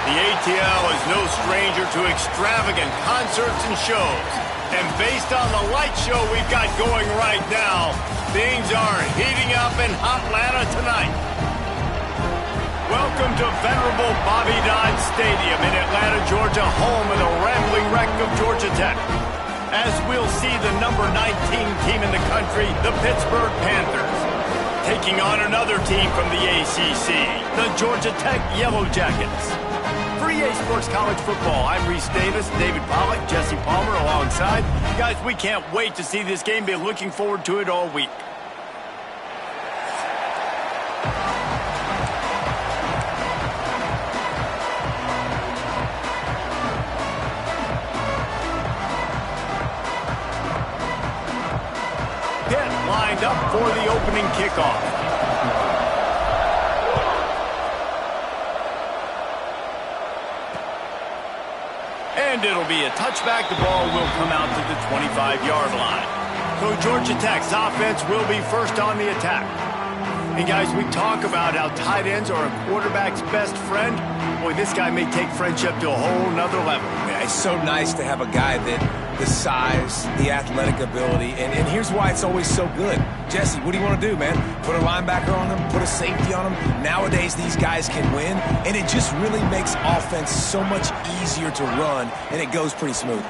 The ATL is no stranger to extravagant concerts and shows. And based on the light show we've got going right now, things are heating up in Hotlanta tonight. Welcome to venerable Bobby Dodd Stadium in Atlanta, Georgia, home of the rambling wreck of Georgia Tech. As we'll see the number 19 team in the country, the Pittsburgh Panthers, taking on another team from the ACC, the Georgia Tech Yellow Jackets. For EA Sports College Football, I'm Reese Davis, David Pollack, Jesse Palmer alongside. Guys, we can't wait to see this game. Been looking forward to it all week. Pitt lined up for the opening kickoff. And it'll be a touchback. The ball will come out to the 25-yard line. So Georgia Tech's offense will be first on the attack. And guys, we talk about how tight ends are a quarterback's best friend. Boy, this guy may take friendship to a whole nother level. Yeah, it's so nice to have a guy that the size, the athletic ability, and here's why it's always so good. Jesse, what do you want to do, man? Put a linebacker on him, put a safety on him. Nowadays, these guys can win, and it just really makes offense so much easier to run, and it goes pretty smoothly.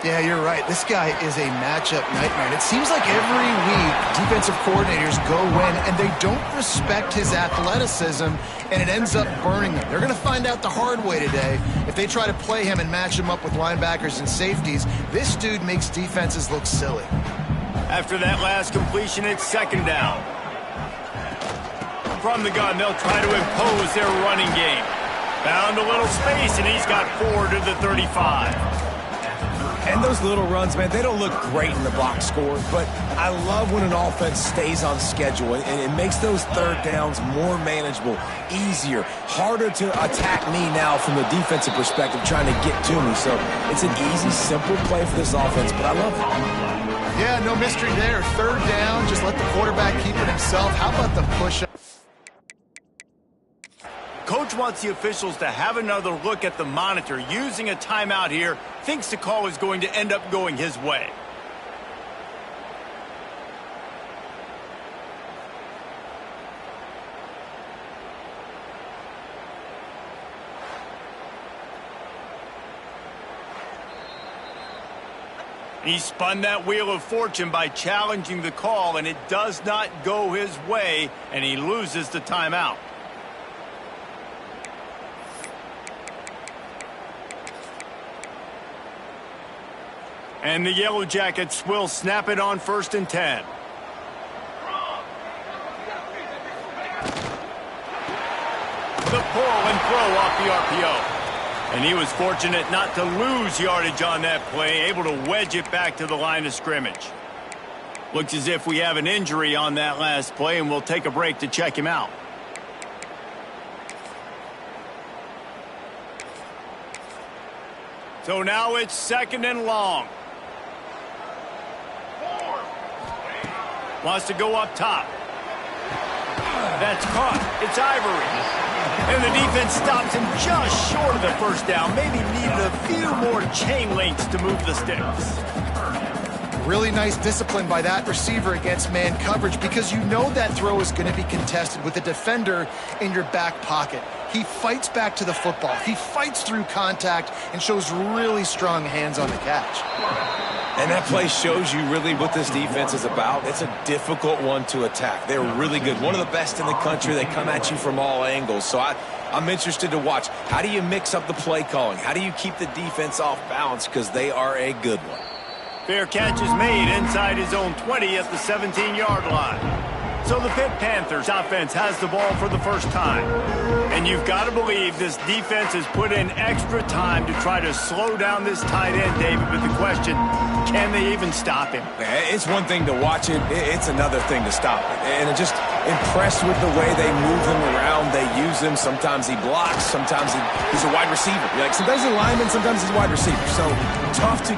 Yeah, you're right. This guy is a matchup nightmare. And it seems like every week defensive coordinators go in and they don't respect his athleticism, and it ends up burning them. They're going to find out the hard way today. If they try to play him and match him up with linebackers and safeties, this dude makes defenses look silly. After that last completion, it's second down. From the gun, they'll try to impose their running game. Found a little space, and he's got 4 to the 35. And those little runs, man, they don't look great in the box score, but I love when an offense stays on schedule, and it makes those third downs more manageable, easier, harder to attack me now from the defensive perspective trying to get to me. So it's an easy, simple play for this offense, but I love it. Yeah, no mystery there. Third down, just let the quarterback keep it himself. How about the push-up? Coach wants the officials to have another look at the monitor. Using a timeout here, thinks the call is going to end up going his way. He spun that wheel of fortune by challenging the call, and it does not go his way, and he loses the timeout. And the Yellow Jackets will snap it on 1st and 10. The pull and throw off the RPO. And he was fortunate not to lose yardage on that play, able to wedge it back to the line of scrimmage. Looks as if we have an injury on that last play, and we'll take a break to check him out. So now it's second and long. Wants to go up top. That's caught. It's Ivory. And the defense stops him just short of the first down. Maybe needed a few more chain links to move the sticks. Really nice discipline by that receiver against man coverage, because you know that throw is going to be contested with a defender in your back pocket. He fights back to the football. He fights through contact and shows really strong hands on the catch. And that play shows you really what this defense is about. It's a difficult one to attack. They're really good. One of the best in the country. They come at you from all angles. So I'm interested to watch. How do you mix up the play calling? How do you keep the defense off balance? Because they are a good one. Fair catch is made inside his own 20 at the 17-yard line. So the Pitt Panthers offense has the ball for the first time. And you've got to believe this defense has put in extra time to try to slow down this tight end, David. But the question, can they even stop him? It's one thing to watch it. It's another thing to stop it. And I'm just impressed with the way they move him around. They use him. Sometimes he blocks. Sometimes he's a wide receiver. Like sometimes he's a lineman. Sometimes he's a wide receiver. So tough to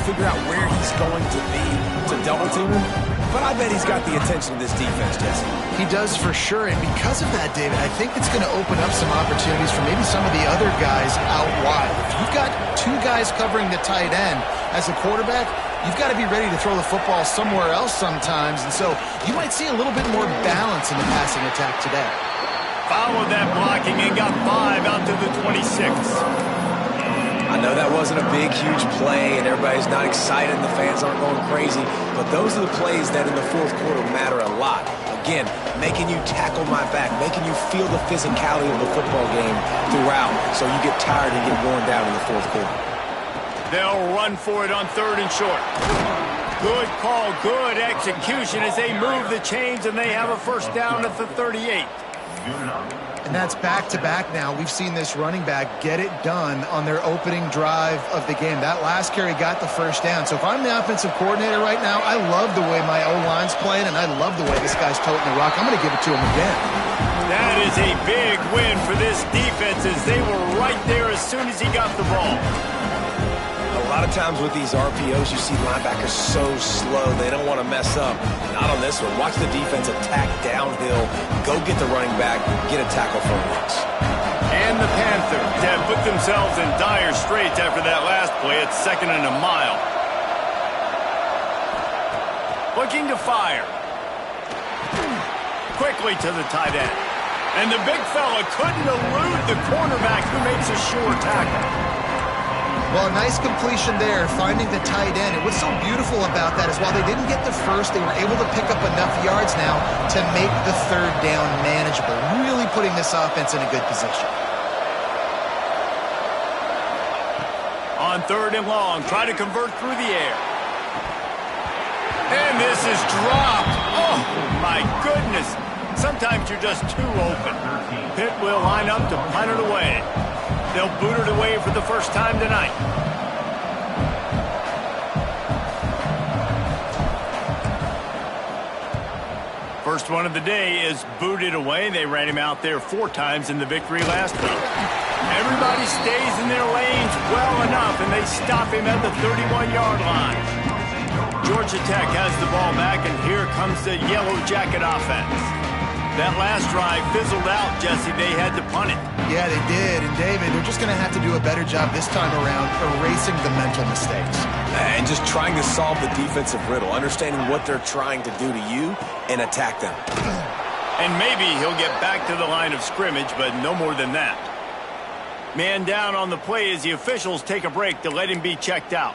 figure out where he's going to be to double team him. but I bet he's got the attention of this defense, Jesse. He does for sure, and because of that, David, I think it's going to open up some opportunities for maybe some of the other guys out wide. If you've got two guys covering the tight end as a quarterback, you've got to be ready to throw the football somewhere else sometimes, and so you might see a little bit more balance in the passing attack today. Followed that blocking and got 5 out to the 26. I know that wasn't a big, huge play, and everybody's not excited, and the fans aren't going crazy, but those are the plays that in the fourth quarter matter a lot. Again, making you tackle my back, making you feel the physicality of the football game throughout, so you get tired and get worn down in the fourth quarter. They'll run for it on 3rd and short. Good call, good execution as they move the chains, and they have a first down at the 38. And that's back-to-back now. We've seen this running back get it done on their opening drive of the game. That last carry got the first down. So if I'm the offensive coordinator right now, I love the way my O-line's playing, and I love the way this guy's toting the rock. I'm going to give it to him again. That is a big win for this defense as they were right there as soon as he got the ball. A lot of times with these RPOs, you see linebackers so slow, they don't want to mess up. Not on this one. Watch the defense attack downhill, go get the running back, get a tackle for a loss. And the Panthers have put themselves in dire straits after that last play at 2nd and a mile. Looking to fire. Quickly to the tight end. And the big fella couldn't elude the cornerback who makes a sure tackle. Well, nice completion there, finding the tight end. And what's so beautiful about that is while they didn't get the first, they were able to pick up enough yards now to make the 3rd down manageable, really putting this offense in a good position. On 3rd and long, try to convert through the air. And this is dropped. Oh, my goodness. Sometimes you're just too open. Pitt will line up to punt it away. They'll boot it away for the first time tonight. First one of the day is booted away. They ran him out there 4 times in the victory last week. Everybody stays in their lanes well enough, and they stop him at the 31-yard line. Georgia Tech has the ball back, and here comes the Yellow Jacket offense. That last drive fizzled out, Jesse. They had to punt it. Yeah, they did. And, David, they're just going to have to do a better job this time around erasing the mental mistakes. And just trying to solve the defensive riddle, understanding what they're trying to do to you and attack them. And maybe he'll get back to the line of scrimmage, but no more than that. Man down on the play as the officials take a break to let him be checked out.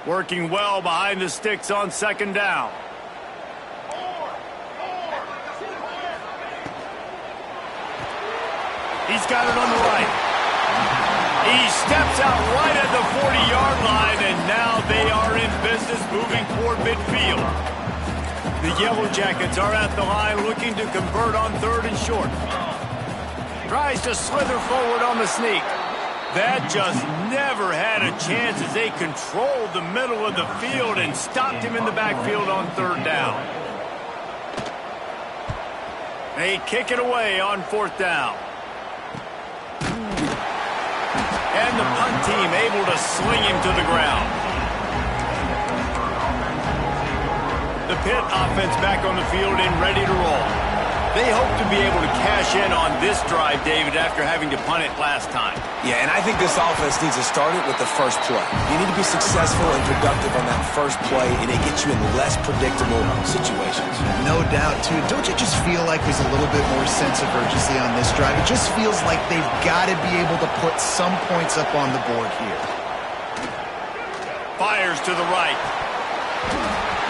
Working well behind the sticks on 2nd down. He's got it on the right. He steps out right at the 40-yard line, and now they are in business moving toward midfield. The Yellow Jackets are at the line looking to convert on 3rd and short. Tries to slither forward on the sneak. That just never had a chance as they controlled the middle of the field and stopped him in the backfield on 3rd down. They kick it away on 4th down. And the punt team able to sling him to the ground. The Pitt offense back on the field and ready to roll. They hope to be able to cash in on this drive, David, after having to punt it last time. Yeah, and I think this offense needs to start it with the first play. You need to be successful and productive on that first play, and it gets you in less predictable situations. No doubt, too. Don't you just feel like there's a little bit more sense of urgency on this drive? It just feels like they've got to be able to put some points up on the board here. Fires to the right.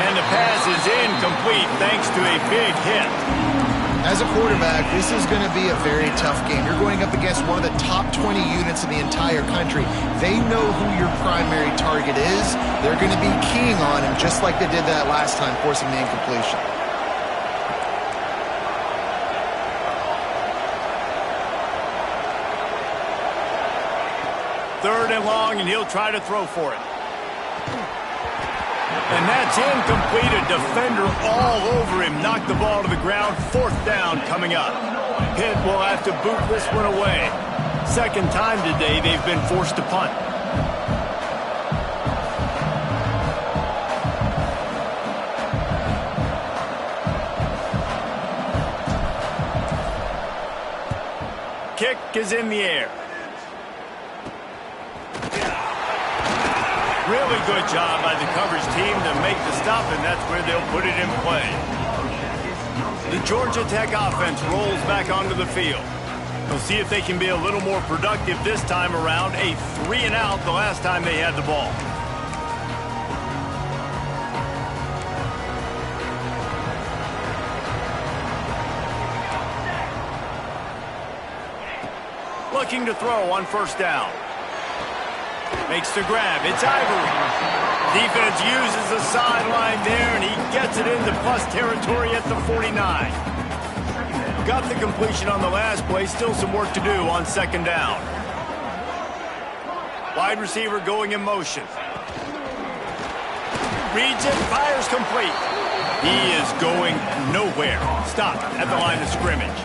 And the pass is incomplete thanks to a big hit. As a quarterback, this is going to be a very tough game. You're going up against one of the top 20 units in the entire country. They know who your primary target is. They're going to be keying on him just like they did that last time, forcing the incompletion. Third and long, and he'll try to throw for it. And that's incomplete. A defender all over him. Knocked the ball to the ground. 4th down coming up. Pitt will have to boot this one away. Second time today they've been forced to punt. Kick is in the air. Really good job by the coverage team to make the stop, and that's where they'll put it in play. The Georgia Tech offense rolls back onto the field. We'll see if they can be a little more productive this time around. A 3-and-out the last time they had the ball. Looking to throw on first down. Makes the grab. It's Ivory. Defense uses the sideline there, and he gets it into plus territory at the 49. Got the completion on the last play. Still some work to do on second down. Wide receiver going in motion. Reads it, fires complete. He is going nowhere. Stop at the line of scrimmage.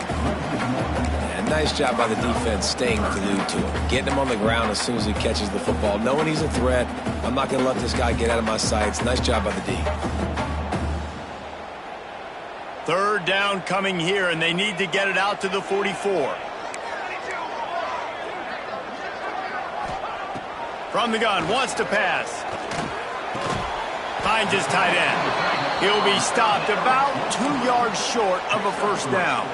Nice job by the defense staying glued to him. Getting him on the ground as soon as he catches the football. Knowing he's a threat, I'm not going to let this guy get out of my sights. Nice job by the D. Third down coming here, and they need to get it out to the 44. From the gun, wants to pass. Finds his tight end. He'll be stopped about 2 yards short of a first down.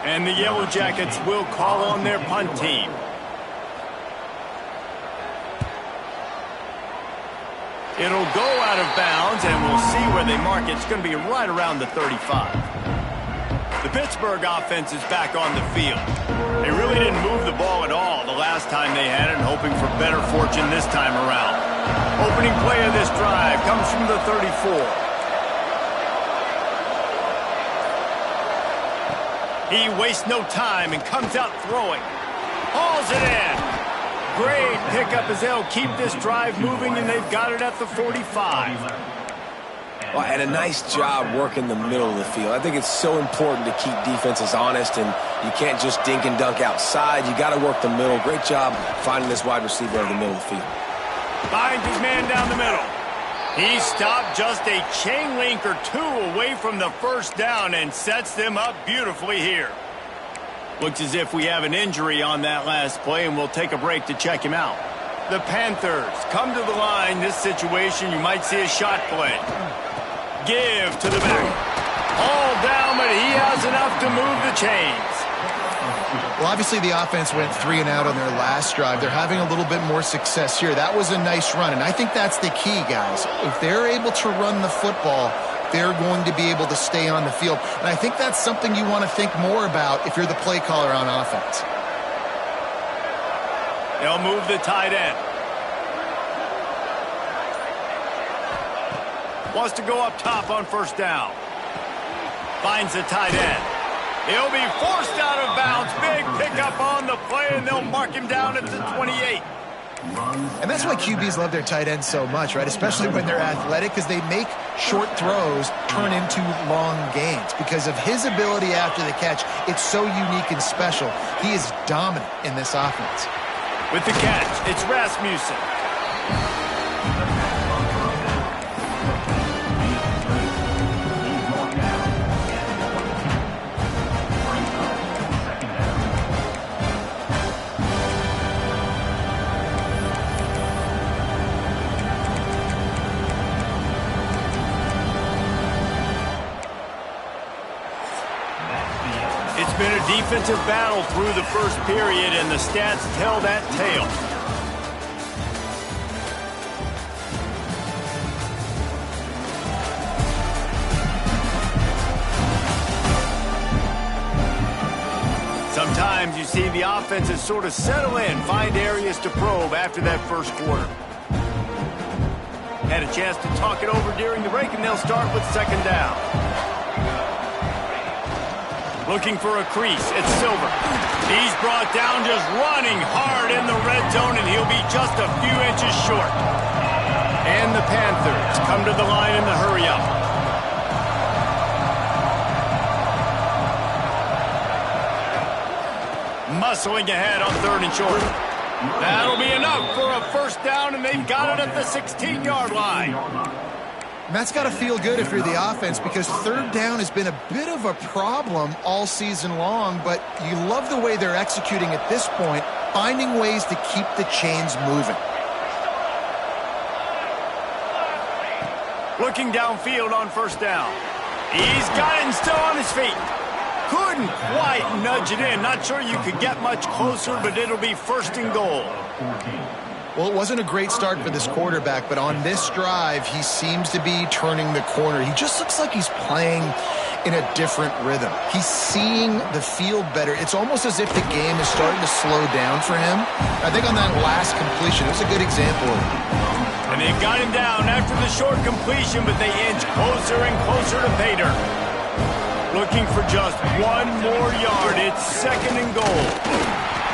And the Yellow Jackets will call on their punt team. It'll go out of bounds, and we'll see where they mark it. It's going to be right around the 35. The Pittsburgh offense is back on the field. They really didn't move the ball at all the last time they had it, and hoping for better fortune this time around. Opening play of this drive comes from the 34. He wastes no time and comes out throwing. Hauls it in. Great pickup as they'll keep this drive moving, and they've got it at the 45. Well, and a nice job working the middle of the field. I think it's so important to keep defenses honest, and you can't just dink and dunk outside. You got to work the middle. Great job finding this wide receiver over the middle of the field. Finds his man down the middle. He stopped just a chain link or two away from the first down and sets them up beautifully here. Looks as if we have an injury on that last play, and we'll take a break to check him out. The Panthers come to the line. This situation, you might see a shot play. Give to the back. All down, but he has enough to move the chains. Well, obviously the offense went 3-and-out on their last drive. They're having a little bit more success here. That was a nice run, and I think that's the key, guys. If they're able to run the football, they're going to be able to stay on the field. And I think that's something you want to think more about if you're the play caller on offense. They'll move the tight end. Wants to go up top on first down. Finds the tight end. He'll be forced out of bounds. Big pickup on the play, and they'll mark him down at the 28. And that's why QBs love their tight ends so much, right? Especially when they're athletic, because they make short throws turn into long gains. Because of his ability after the catch, it's so unique and special. He is dominant in this offense. With the catch, it's Rasmussen. It's been a defensive battle through the first period, and the stats tell that tale. Sometimes you see the offenses sort of settle in, find areas to probe after that first quarter. Had a chance to talk it over during the break, and they'll start with second down. Looking for a crease. It's Silver. He's brought down just running hard in the red zone, and he'll be just a few inches short. And the Panthers come to the line in the hurry-up. Muscling ahead on 3rd and short. That'll be enough for a first down, and they've got it at the 16-yard line. And that's got to feel good if you're the offense, because 3rd down has been a bit of a problem all season long, but you love the way they're executing at this point, finding ways to keep the chains moving. Looking downfield on 1st down. He's got it and still on his feet. Couldn't quite nudge it in. Not sure you could get much closer, but it'll be 1st and goal. Well, it wasn't a great start for this quarterback, but on this drive, he seems to be turning the corner. He just looks like he's playing in a different rhythm. He's seeing the field better. It's almost as if the game is starting to slow down for him. I think on that last completion, it was a good example of it. And they've got him down after the short completion, but they inch closer and closer to pay dirt. Looking for just 1 more yard. It's 2nd and goal.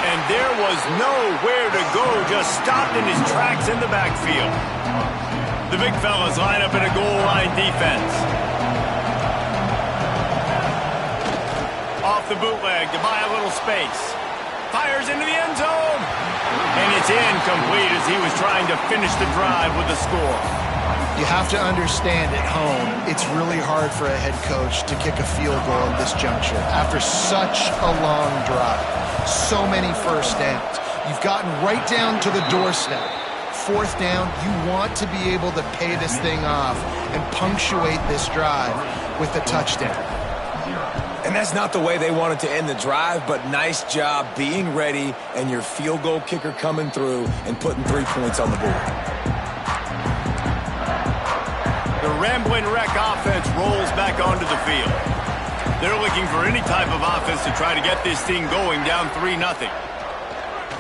And there was nowhere to go, just stopped in his tracks in the backfield. The big fellas line up in a goal line defense. Off the bootleg to buy a little space. Fires into the end zone. And it's incomplete as he was trying to finish the drive with a score. You have to understand at home, it's really hard for a head coach to kick a field goal at this juncture after such a long drive. So many first downs. You've gotten right down to the doorstep. 4th down, you want to be able to pay this thing off and punctuate this drive with a touchdown. And that's not the way they wanted to end the drive, but nice job being ready and your field goal kicker coming through and putting 3 points on the board. The Rambling Wreck offense rolls back onto the field. They're looking for any type of offense to try to get this thing going down 3-0.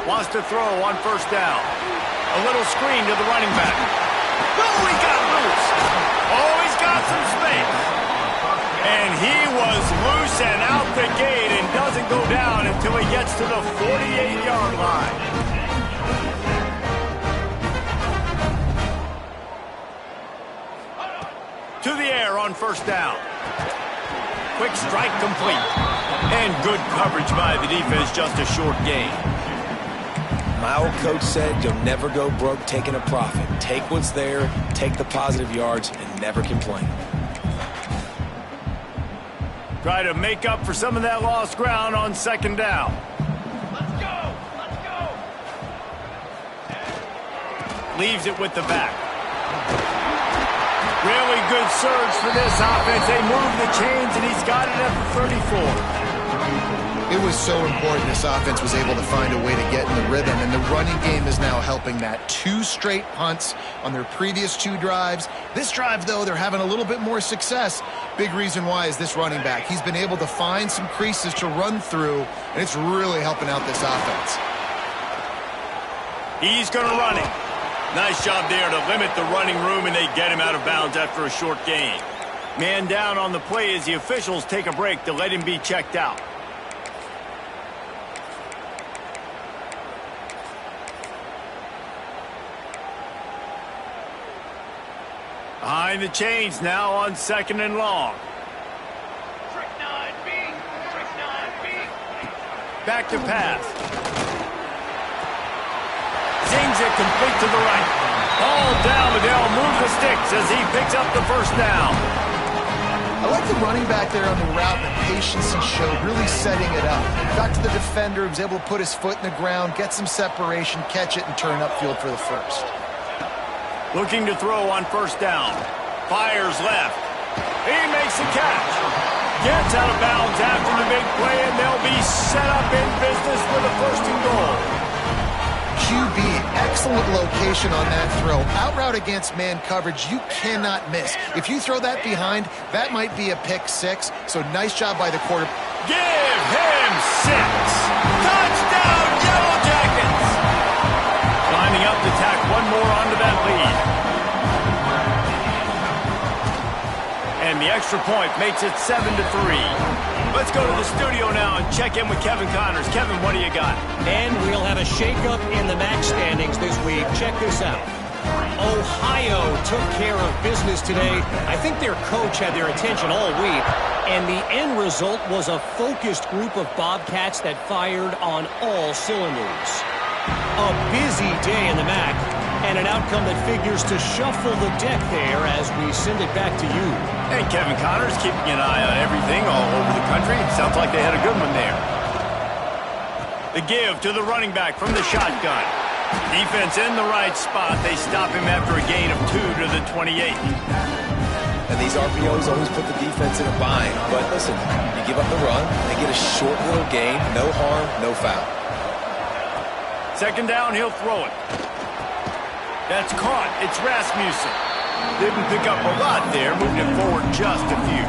Wants to throw on 1st down. A little screen to the running back. Oh, he got loose. Oh, he's got some space. And he was loose and out the gate and doesn't go down until he gets to the 48-yard line. To the air on 1st down. Quick strike complete. And good coverage by the defense, just a short gain. My old coach said you'll never go broke taking a profit. Take what's there, take the positive yards, and never complain. Try to make up for some of that lost ground on 2nd down. Let's go! Let's go! Leaves it with the back. Really good surge for this offense. They move the chains, and he's got it at the 34. It was so important this offense was able to find a way to get in the rhythm, and the running game is now helping that. 2 straight punts on their previous 2 drives. This drive, though, they're having a little bit more success. Big reason why is this running back. He's been able to find some creases to run through, and it's really helping out this offense. He's going to run it. Nice job there to limit the running room, and they get him out of bounds after a short gain. Man down on the play as the officials take a break to let him be checked out. Behind the chains now on 2nd and long. Trick 9B! Trick 9B! Back to pass. Zings it complete to the right. Ball down, but they'll move the sticks as he picks up the 1st down. I like the running back there on the route, the patience he showed, really setting it up. Got to the defender, was able to put his foot in the ground, get some separation, catch it, and turn upfield for the 1st. Looking to throw on 1st down. Fires left. He makes the catch. Gets out of bounds after the big play, and they'll be set up in business with a 1st and goal. QB, excellent location on that throw. Out route against man coverage, you cannot miss. If you throw that behind, that might be a pick 6. So nice job by the quarterback. Give him 6. Touchdown, Yellow Jackets. Lining up to tack one more onto that lead. And the extra point makes it 7-3. Let's go to the studio now and check in with Kevin Connors. Kevin, what do you got? And we'll have a shakeup in the MAC standings this week. Check this out. Ohio took care of business today. I think their coach had their attention all week, and the end result was a focused group of Bobcats that fired on all cylinders. A busy day in the MAC, and an outcome that figures to shuffle the deck there as we send it back to you. And Kevin Connors keeping an eye on everything all over the country. Sounds like they had a good one there. The give to the running back from the shotgun. Defense in the right spot. They stop him after a gain of 2 to the 28. And these RPOs always put the defense in a bind. But listen, you give up the run, they get a short little gain, no harm, no foul. Second down, he'll throw it. That's caught. It's Rasmussen. Didn't pick up a lot there, moving it forward just a few.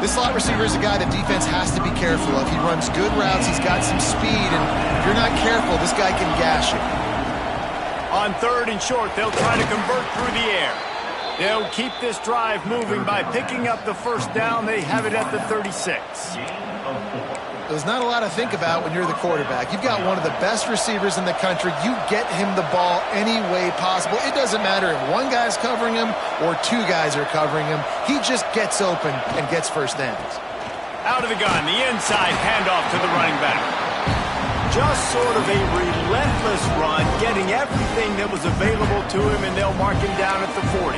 This slot receiver is a guy the defense has to be careful of. He runs good routes, he's got some speed, and if you're not careful, this guy can gash you. On third and short, they'll try to convert through the air. They'll keep this drive moving by picking up the first down. They have it at the 36. There's not a lot to think about when you're the quarterback. You've got one of the best receivers in the country. You get him the ball any way possible. It doesn't matter if one guy's covering him or 2 guys are covering him. He just gets open and gets first downs. Out of the gun, the inside handoff to the running back. Just sort of a relentless run, getting everything that was available to him, and they'll mark him down at the 40.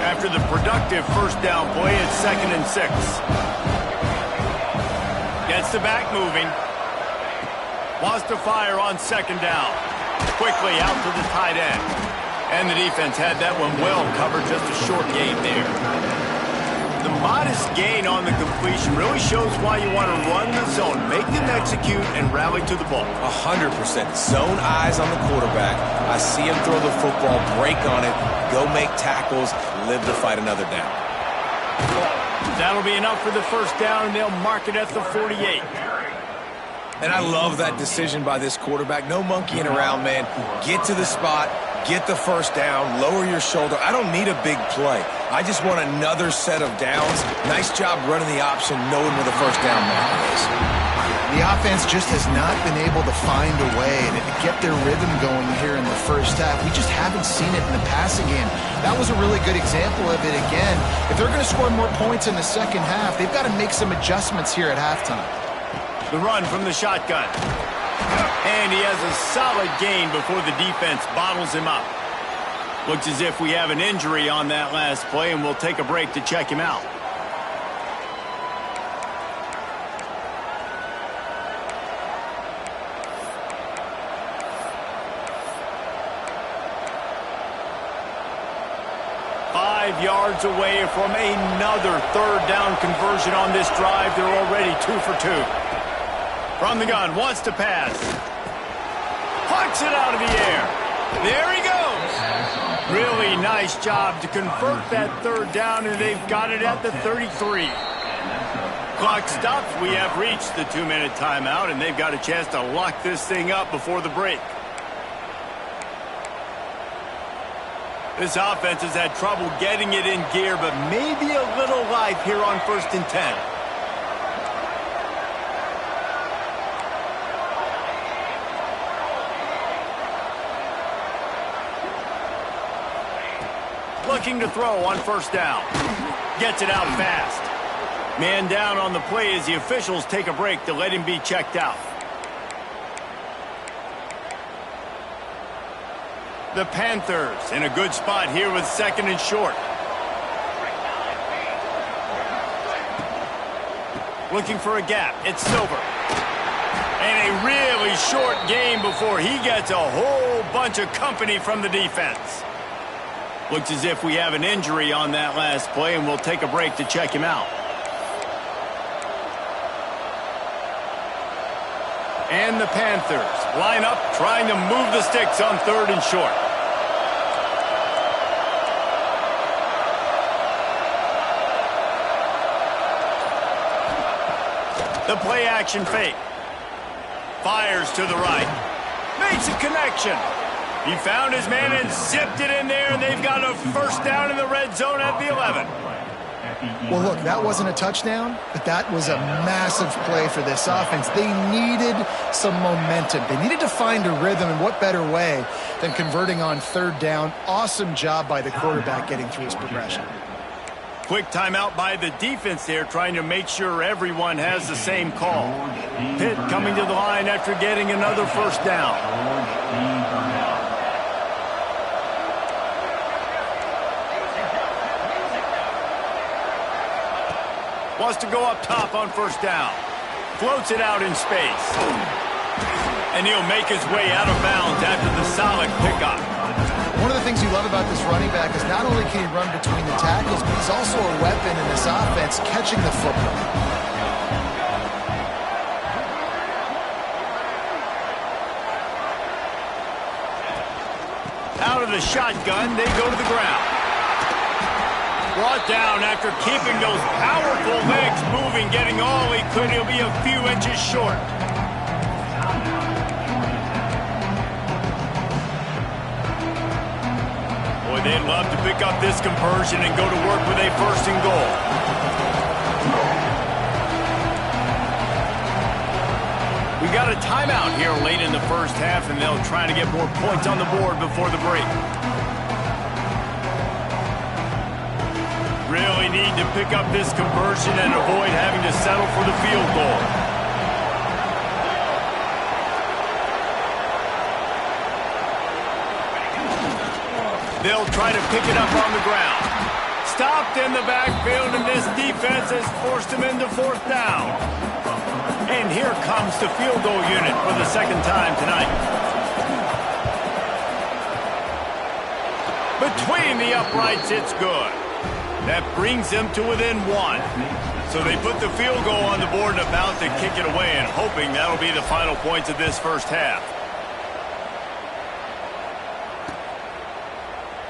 After the productive first down play, it's 2nd and 6. Gets the back moving. Wants to fire on 2nd down. Quickly out to the tight end. And the defense had that one well covered, just a short gain there. The modest gain on the completion really shows why you want to run the zone, make them execute, and rally to the ball. 100%. Zone eyes on the quarterback. I see him throw the football, break on it, go make tackles, live to fight another down. That'll be enough for the first down, and they'll mark it at the 48. And I love that decision by this quarterback. No monkeying around, man. Get to the spot, get the first down, lower your shoulder. I don't need a big play. I just want another set of downs. Nice job running the option, knowing where the first down marker is. The offense just has not been able to find a way to get their rhythm going here in the first half. We just haven't seen it in the passing game. That was a really good example of it again. If they're going to score more points in the second half, they've got to make some adjustments here at halftime. The run from the shotgun. And he has a solid gain before the defense bottles him up. Looks as if we have an injury on that last play, and we'll take a break to check him out. Yards away from another third down conversion on this drive. They're already 2 for 2. From the gun, wants to pass. Hucks it out of the air. There he goes. Really nice job to convert that third down, and they've got it at the 33. Clock stops. We have reached the 2-minute timeout, and they've got a chance to lock this thing up before the break. This offense has had trouble getting it in gear, but maybe a little life here on 1st and 10. Looking to throw on 1st down. Gets it out fast. Man down on the play as the officials take a break to let him be checked out. The Panthers in a good spot here with 2nd and short. Looking for a gap. It's Silver. And a really short game before he gets a whole bunch of company from the defense. Looks as if we have an injury on that last play, and we'll take a break to check him out. And the Panthers line up, trying to move the sticks on 3rd and short. The play action fake. Fires to the right. Makes a connection. He found his man and zipped it in there, and they've got a first down in the red zone at the 11. Well, look, that wasn't a touchdown, but that was a massive play for this offense. They needed some momentum. They needed to find a rhythm, and what better way than converting on third down. Awesome job by the quarterback getting through his progression. Quick timeout by the defense there, trying to make sure everyone has the same call. Pitt coming to the line after getting another first down. Wants to go up top on first down. Floats it out in space. And he'll make his way out of bounds after the solid pickup. One of the things you love about this running back is not only can he run between the tackles, but he's also a weapon in this offense catching the football. Out of the shotgun, they go to the ground. Brought down after keeping those powerful legs moving, getting all he could. He'll be a few inches short. Boy, they'd love to pick up this conversion and go to work with a first and goal. We got a timeout here late in the first half, and they'll try to get more points on the board before the break. Really need to pick up this conversion and avoid having to settle for the field goal. They'll try to pick it up on the ground. Stopped in the backfield, and this defense has forced him into fourth down. And here comes the field goal unit for the second time tonight. Between the uprights, it's good. That brings them to within one. So they put the field goal on the board and about to kick it away, and hoping that'll be the final points of this first half.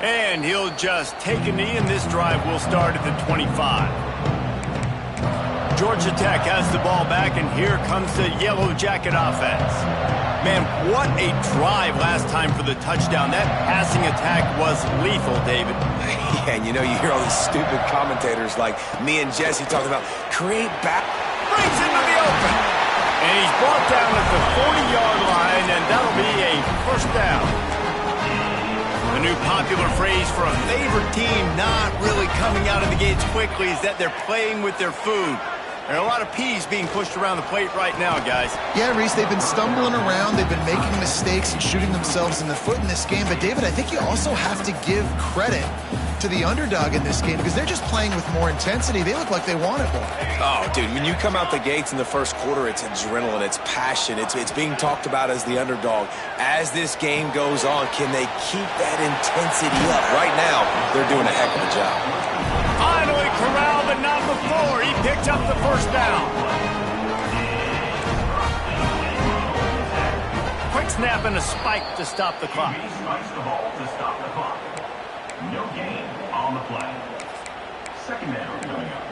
And he'll just take a knee, and this drive will start at the 25. Georgia Tech has the ball back, and here comes the Yellow Jacket offense. Man, what a drive last time for the touchdown. That passing attack was lethal, David. Yeah, and you know, you hear all these stupid commentators like me and Jesse talking about create back. Brings into the open. And he's brought down at the 40-yard line, and that'll be a first down. A new popular phrase for a favorite team not really coming out of the gates quickly is that they're playing with their food. There are a lot of peas being pushed around the plate right now, guys. Yeah, Reese, they've been stumbling around. They've been making mistakes and shooting themselves in the foot in this game. But, David, I think you also have to give credit to the underdog in this game because they're just playing with more intensity. They look like they want it more. Oh, dude, when you come out the gates in the first quarter, it's adrenaline, it's passion, it's being talked about as the underdog. As this game goes on, can they keep that intensity up? Right now, they're doing a heck of a job. Finally corralled, but not before. He picked up the first down. Quick snap and a spike to stop the clock. He strikes the ball to stop the clock. No gain on the play. Second down coming up.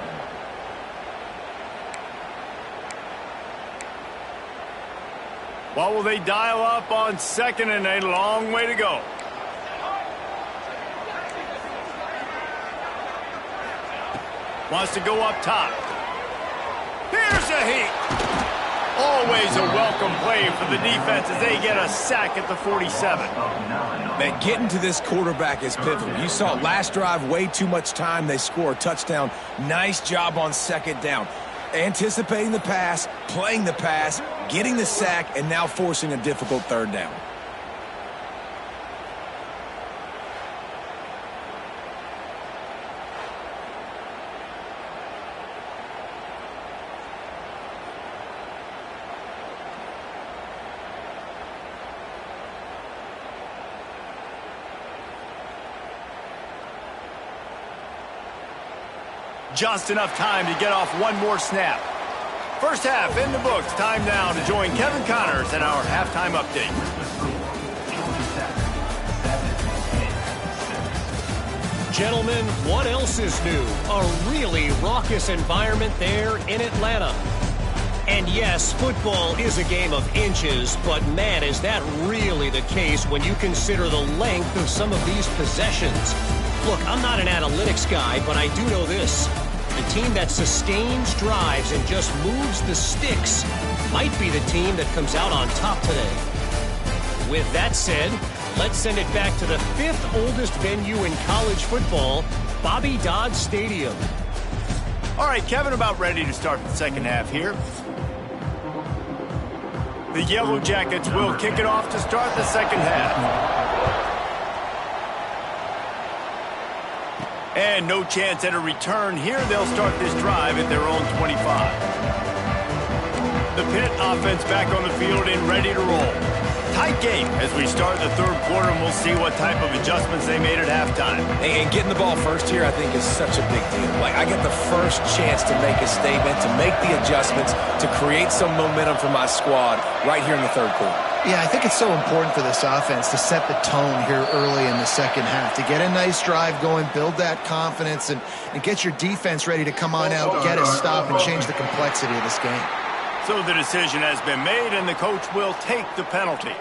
What will they dial up on second, and a long way to go? Wants to go up top. Here's a heat. Always a welcome play for the defense as they get a sack at the 47. Man, getting to this quarterback is pivotal. You saw last drive, way too much time. They score a touchdown. Nice job on second down. Anticipating the pass, playing the pass, getting the sack, and now forcing a difficult third down. Just enough time to get off one more snap. First half in the books. Time now to join Kevin Connors in our halftime update. Gentlemen, what else is new? A really raucous environment there in Atlanta. And yes, football is a game of inches, but man, is that really the case when you consider the length of some of these possessions. Look, I'm not an analytics guy, but I do know this. The team that sustains drives and just moves the sticks might be the team that comes out on top today. With that said, let's send it back to the 5th oldest venue in college football, Bobby Dodd Stadium. All right, Kevin, about ready to start the second half here. The Yellow Jackets will kick it off to start the second half. And no chance at a return here. They'll start this drive at their own 25. The Pitt offense back on the field and ready to roll. Tight game as we start the third quarter, and we'll see what type of adjustments they made at halftime. And getting the ball first here, I think, is such a big deal. Like, I get the first chance to make a statement, to make the adjustments, to create some momentum for my squad right here in the third quarter. Yeah, I think it's so important for this offense to set the tone here early in the second half, to get a nice drive going, build that confidence, and get your defense ready to come on out, get a stop, and change the complexity of this game. So the decision has been made, and the coach will take the penalty.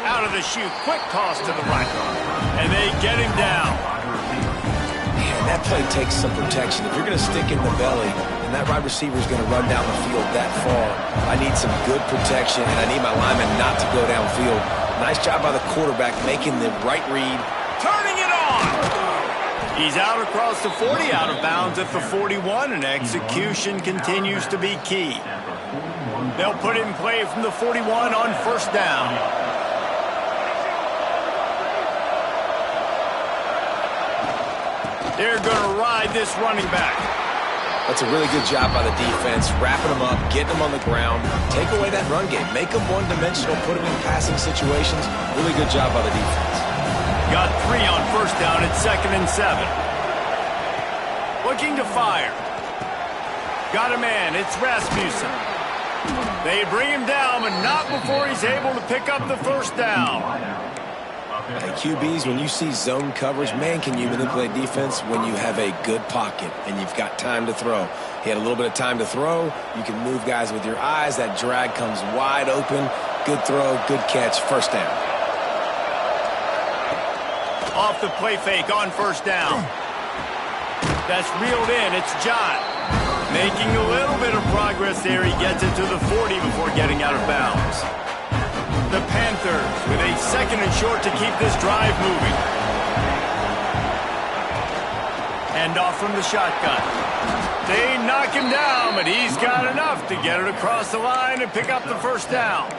Out of the chute, quick toss to the right. And they get him down. Man, that play takes some protection. If you're going to stick in the belly, and that wide receiver is going to run down the field that far, I need some good protection, and I need my lineman not to go downfield. Nice job by the quarterback making the right read. Turning it on! He's out across the 40, out of bounds at the 41, and execution continues to be key. They'll put it in play from the 41 on first down. They're going to ride this running back. That's a really good job by the defense, wrapping them up, getting them on the ground, take away that run game, make them one-dimensional, put them in passing situations. Really good job by the defense. Got 3 on first down at 2nd and 7. Looking to fire. Got a man, it's Rasmussen. They bring him down, but not before he's able to pick up the first down. Hey, QBs, when you see zone coverage, man, can you manipulate defense when you have a good pocket and you've got time to throw. He had a little bit of time to throw. You can move guys with your eyes. That drag comes wide open. Good throw, good catch, first down. Off the play fake on first down. That's reeled in. It's John. Making a little bit of progress there. He gets it to the 40 before getting out of bounds. The Panthers with a 2nd and short to keep this drive moving. Hand off from the shotgun. They knock him down, but he's got enough to get it across the line and pick up the first down.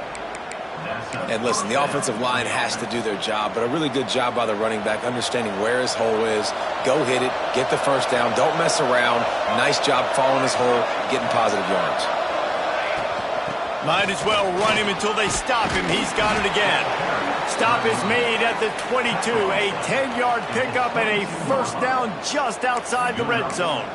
And listen, the offensive line has to do their job, but a really good job by the running back, understanding where his hole is. Go hit it, get the first down, don't mess around. Nice job following his hole, getting positive yards. Might as well run him until they stop him. He's got it again. Stop is made at the 22. A 10-yard pickup and a first down just outside the red zone.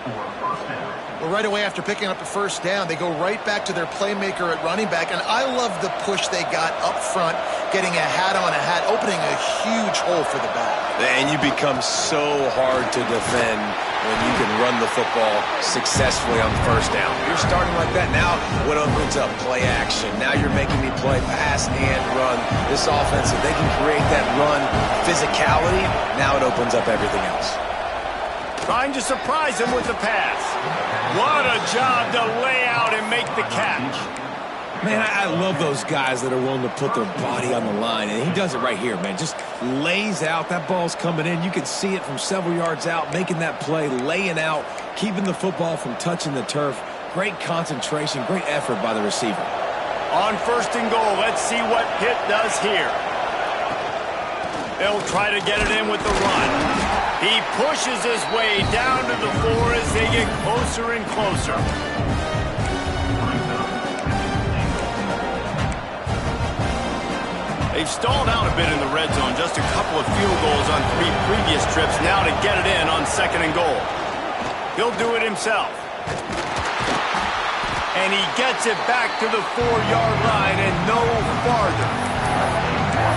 Well, right away after picking up the first down, they go right back to their playmaker at running back. And I love the push they got up front, getting a hat on a hat, opening a huge hole for the back. And you become so hard to defend when you can run the football successfully on first down. You're starting like that. Now what opens up? Play action. Now you're making me play pass and run. This offense, if they can create that run physicality, now it opens up everything else. Trying to surprise him with the pass. What a job to lay out and make the catch. Man, I love those guys that are willing to put their body on the line, and he does it right here, man. Just lays out. That ball's coming in. You can see it from several yards out, making that play, laying out, keeping the football from touching the turf. Great concentration, great effort by the receiver. On first and goal, let's see what Pitt does here. They'll try to get it in with the run. He pushes his way down to the floor as they get closer and closer. They've stalled out a bit in the red zone. Just a couple of field goals on 3 previous trips. Now to get it in on 2nd and goal. He'll do it himself. And he gets it back to the 4-yard line and no farther.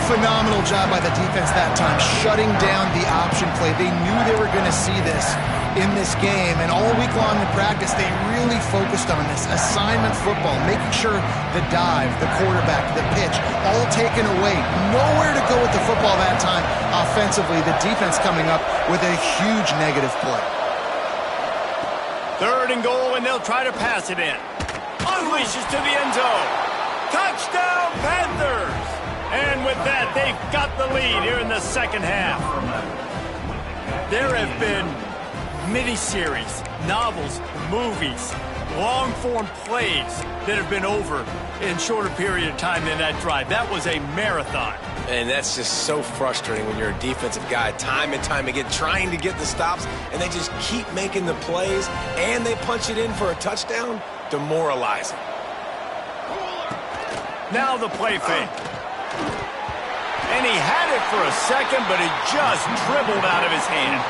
Phenomenal job by the defense that time, shutting down the option play. They knew they were going to see this in this game, and all week long in practice, they really focused on this assignment football, making sure the dive, the quarterback, the pitch, all taken away. Nowhere to go with the football that time offensively. The defense coming up with a huge negative play. 3rd and goal, and they'll try to pass it in. Unleashes to the end zone. Touchdown, Panthers! And with that, they've got the lead here in the second half. There have been miniseries, novels, movies, long-form plays that have been over in shorter period of time than that drive. That was a marathon. And that's just so frustrating when you're a defensive guy, time and time again, trying to get the stops, and they just keep making the plays, and they punch it in for a touchdown. Demoralizing. Now the play fake. And he had it for a second, but it just dribbled out of his hands.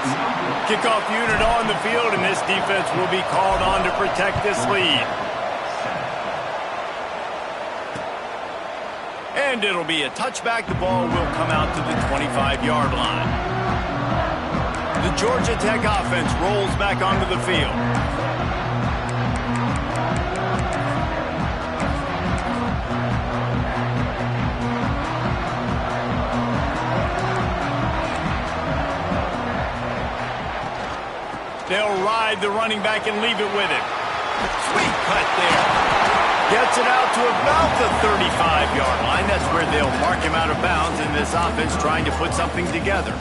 Kickoff unit on the field, and this defense will be called on to protect this lead. And it'll be a touchback. The ball will come out to the 25-yard line. The Georgia Tech offense rolls back onto the field. They'll ride the running back and leave it with him. Sweet cut there. Gets it out to about the 35-yard line. That's where they'll mark him out of bounds, and this offense trying to put something together.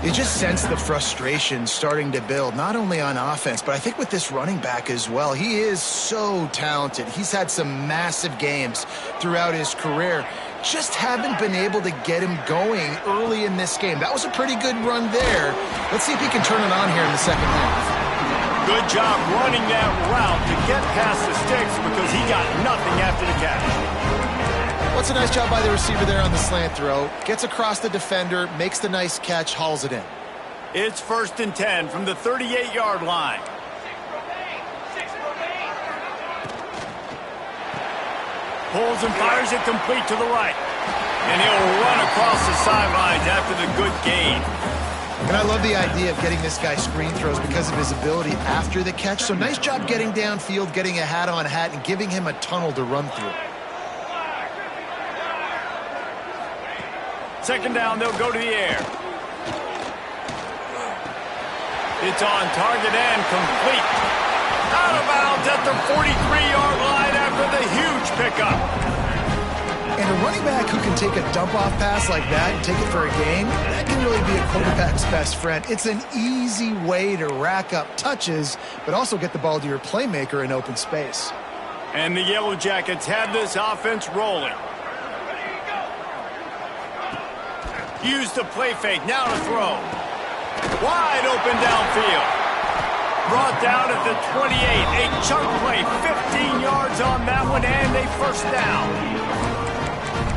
You just sense the frustration starting to build, not only on offense, but I think with this running back as well. He is so talented. He's had some massive games throughout his career. Just haven't been able to get him going early in this game. That was a pretty good run there. Let's see if he can turn it on here in the second half. Good job running that route to get past the sticks because he got nothing after the catch. What's a nice job by the receiver there on the slant throw. Gets across the defender, makes the nice catch, hauls it in. It's 1st and 10 from the 38-yard line. 6 remain. Pulls and fires it complete to the right. And he'll run across the sidelines after the good gain. And I love the idea of getting this guy screen throws because of his ability after the catch. So nice job getting downfield, getting a hat-on-hat, and giving him a tunnel to run through. 2nd down, they'll go to the air. It's on target and complete. Out of bounds at the 43-yard line after the huge pickup. And a running back who can take a dump-off pass like that and take it for a gain, that can really be a quarterback's best friend. It's an easy way to rack up touches, but also get the ball to your playmaker in open space. And the Yellow Jackets have this offense rolling. Use the play fake, now to throw. Wide open downfield. Brought down at the 28. A chunk play, 15 yards on that one, and a 1st down.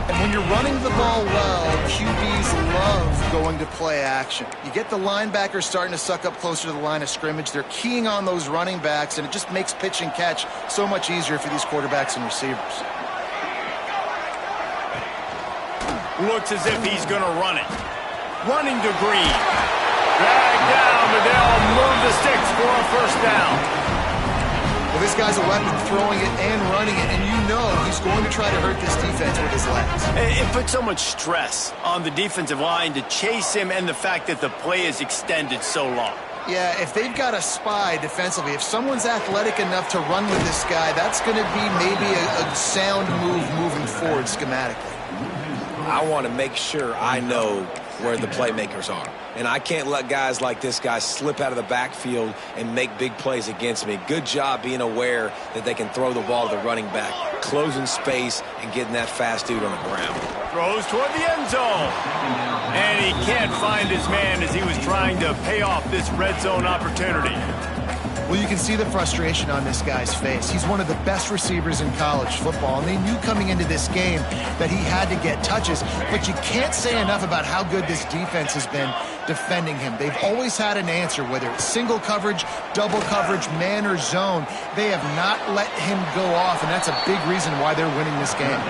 And when you're running the ball well, QBs love going to play action. You get the linebackers starting to suck up closer to the line of scrimmage. They're keying on those running backs, and it just makes pitch and catch so much easier for these quarterbacks and receivers. Looks as if he's going to run it. Running to Green. Dragged down, but they'll move the sticks for a 1st down. Well, this guy's a weapon, throwing it and running it, and you know he's going to try to hurt this defense with his legs. It puts so much stress on the defensive line to chase him and the fact that the play is extended so long. Yeah, if they've got a spy defensively, if someone's athletic enough to run with this guy, that's going to be maybe a sound move moving forward schematically. I want to make sure I know where the playmakers are. And I can't let guys like this guy slip out of the backfield and make big plays against me. Good job being aware that they can throw the ball to the running back, closing space and getting that fast dude on the ground. Throws toward the end zone. And he can't find his man as he was trying to pay off this red zone opportunity. Well, you can see the frustration on this guy's face. He's one of the best receivers in college football, and they knew coming into this game that he had to get touches, but you can't say enough about how good this defense has been defending him. They've always had an answer, whether it's single coverage, double coverage, man or zone. They have not let him go off, and that's a big reason why they're winning this game.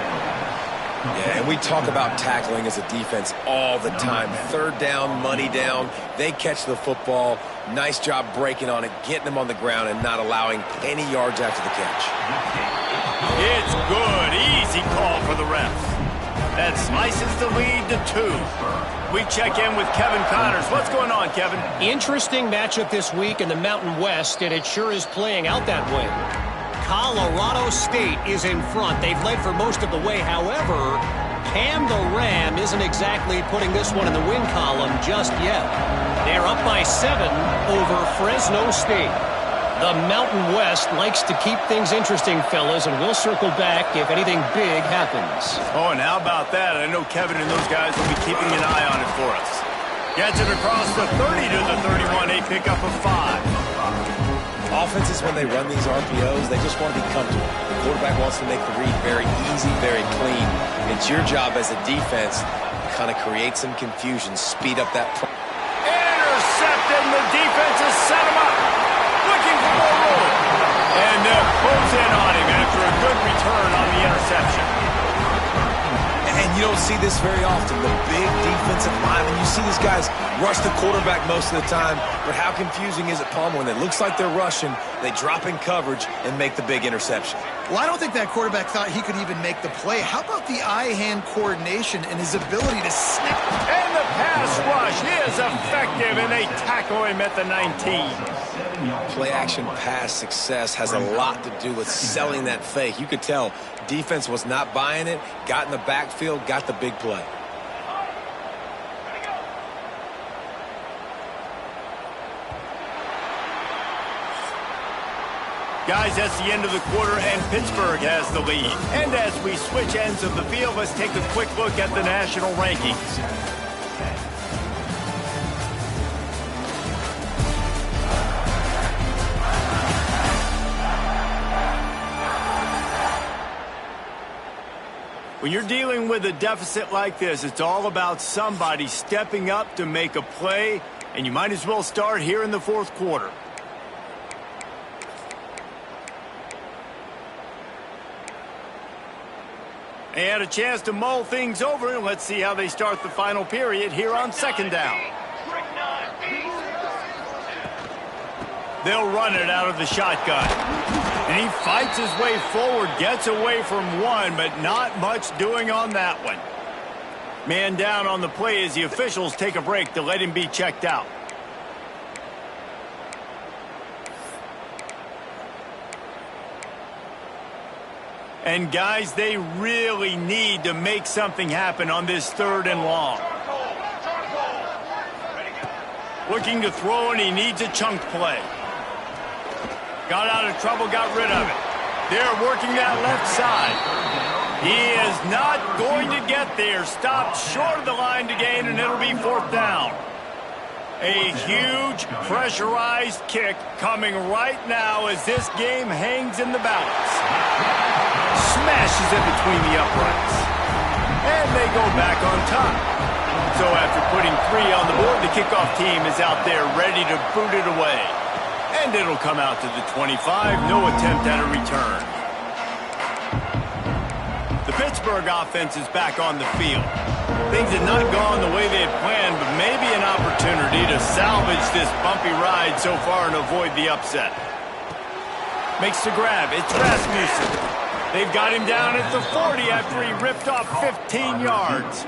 Yeah, and we talk about tackling as a defense all the time. Third down, money down. They catch the football. Nice job breaking on it, getting them on the ground, and not allowing any yards after the catch. It's good. Easy call for the refs. That slices the lead to 2. We check in with Kevin Connors. What's going on, Kevin? Interesting matchup this week in the Mountain West, and it sure is playing out that way. Colorado State is in front. They've led for most of the way. However, Cam the Ram isn't exactly putting this one in the win column just yet. They're up by 7 over Fresno State. The Mountain West likes to keep things interesting, fellas, and we'll circle back if anything big happens. Oh, and how about that? I know Kevin and those guys will be keeping an eye on it for us. Gets it across the 30 to the 31, a pickup of 5. Offenses, when they run these RPOs, they just want to be comfortable. The quarterback wants to make the read very easy, very clean. It's your job as a defense to kind of create some confusion, speed up that. Intercepted, and the defense has set him up. Looking for more room. And close in on him after a good return on the interception. And you don't see this very often. The big defensive linemen, you see these guys rush the quarterback most of the time, but how confusing is it, Palmer, when it looks like they're rushing, they drop in coverage and make the big interception? Well, I don't think that quarterback thought he could even make the play. How about the eye-hand coordination and his ability to snap? And the pass rush is effective, and they tackle him at the 19. Play-action pass success has a lot to do with selling that fake. You could tell defense was not buying it, got in the backfield, got the big play. Guys, that's the end of the quarter, and Pittsburgh has the lead. And as we switch ends of the field, let's take a quick look at the national rankings. When you're dealing with a deficit like this, it's all about somebody stepping up to make a play, and you might as well start here in the fourth quarter. They had a chance to mull things over, and let's see how they start the final period here on second down. They'll run it out of the shotgun. And he fights his way forward, gets away from one, but not much doing on that one. Man down on the play as the officials take a break to let him be checked out. And guys, they really need to make something happen on this 3rd and long. Looking to throw, and he needs a chunk play. Got out of trouble, got rid of it. They're working that left side. He is not going to get there. Stopped short of the line to gain, and it'll be 4th down. A huge pressurized kick coming right now as this game hangs in the balance. Smashes it between the uprights. And they go back on top. So after putting 3 on the board, the kickoff team is out there ready to boot it away. And it'll come out to the 25. No attempt at a return. The Pittsburgh offense is back on the field. Things had not gone the way they had planned, but maybe an opportunity to salvage this bumpy ride so far and avoid the upset. Makes the grab. It's Rasmussen. They've got him down at the 40 after he ripped off 15 yards.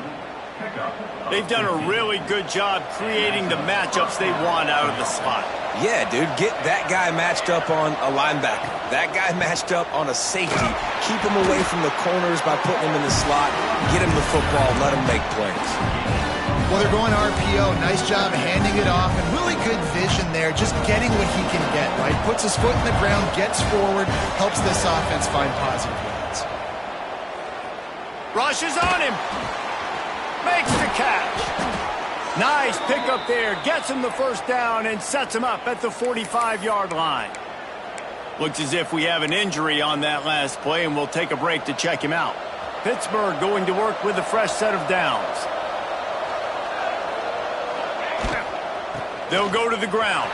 They've done a really good job creating the matchups they want out of the slot. Yeah, dude, get that guy matched up on a linebacker. That guy matched up on a safety. Keep him away from the corners by putting him in the slot. Get him the football, let him make plays. Well, they're going RPO. Nice job handing it off, and really good vision there, just getting what he can get, right? Puts his foot in the ground, gets forward, helps this offense find positive yards. Rushes on him. Makes the catch. Nice pickup there. Gets him the 1st down and sets him up at the 45-yard line. Looks as if we have an injury on that last play, and we'll take a break to check him out. Pittsburgh going to work with a fresh set of downs. They'll go to the ground.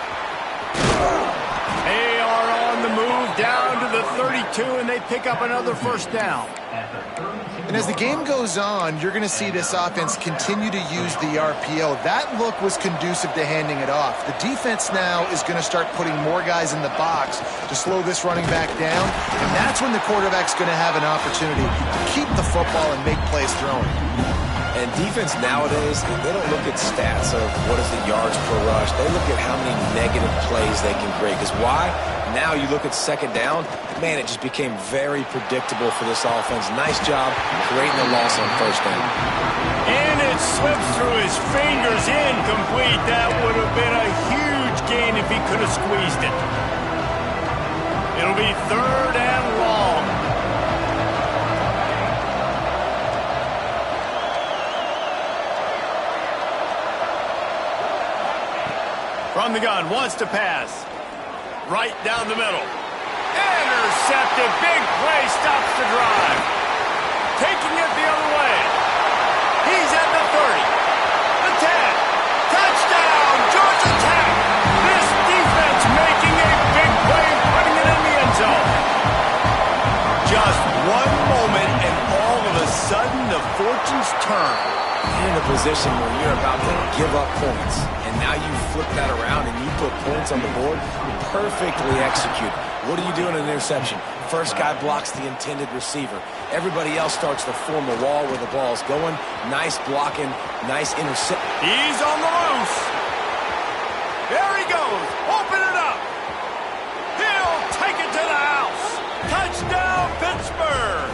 They are on the move down to the 32, and they pick up another 1st down. And as the game goes on, you're going to see this offense continue to use the RPO. That look was conducive to handing it off. The defense now is going to start putting more guys in the box to slow this running back down, and that's when the quarterback's going to have an opportunity to keep the football and make plays throwing. And defense nowadays, they don't look at stats of what is the yards per rush. They look at how many negative plays they can create. Because why? Now you look at second down, man, it just became very predictable for this offense. Nice job creating the loss on first down. And it slips through his fingers, incomplete. That would have been a huge gain if he could have squeezed it. It'll be 3rd and long. From the gun, wants to pass. Right down the middle. Intercepted. Big play, stops the drive. Taking it the other way. He's at the 30. The 10. Touchdown, Georgia Tech. This defense making a big play, putting it in the end zone. Just one moment, and all of a sudden, the fortunes turn. You're in a position where you're about to give up points, and now you flip that around and you put points on the board. Perfectly executed. What do you do in an interception? First guy blocks the intended receiver. Everybody else starts to form a wall where the ball's going. Nice blocking, nice intercept. He's on the loose. There he goes. Open it up. He'll take it to the house. Touchdown, Pittsburgh.